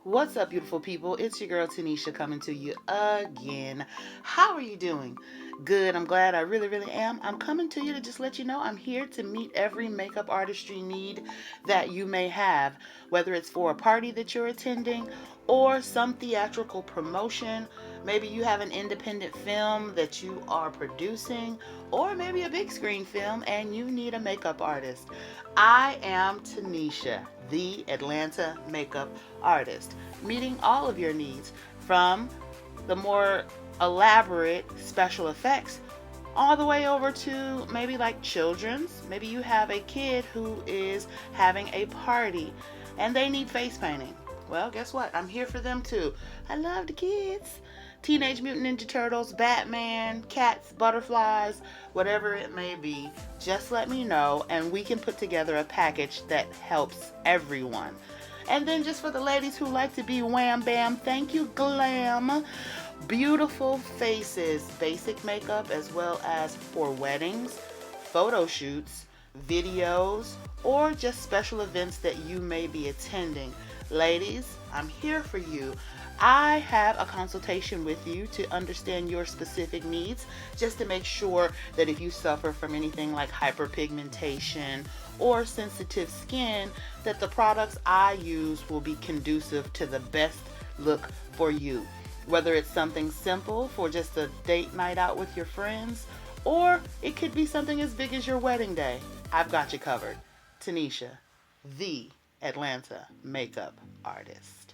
What's up, beautiful people? It's your girl Tynisha coming to you again. How are you doing? Good. I'm glad. I really am. I'm coming to you to just let you know I'm here to meet every makeup artistry need that you may have, whether it's for a party that you're attending or some theatrical promotion. Maybe you have an independent film that you are producing, or maybe a big screen film and you need a makeup artist. I am Tynisha, the Atlanta makeup artist, meeting all of your needs from the more elaborate special effects all the way over to maybe like children's. Maybe you have a kid who is having a party and they need face painting. Well, guess what? I'm here for them too. I love the kids. Teenage Mutant Ninja Turtles, Batman, cats, butterflies, whatever it may be, just let me know and we can put together a package that helps everyone. And then just for the ladies who like to be wham bam, thank you glam. Beautiful faces, basic makeup as well as for weddings, photo shoots, videos, or just special events that you may be attending. Ladies, I'm here for you. I have a consultation with you to understand your specific needs, just to make sure that if you suffer from anything like hyperpigmentation or sensitive skin, that the products I use will be conducive to the best look for you. Whether it's something simple for just a date night out with your friends, or it could be something as big as your wedding day, I've got you covered. Tynisha, the Atlanta makeup artist.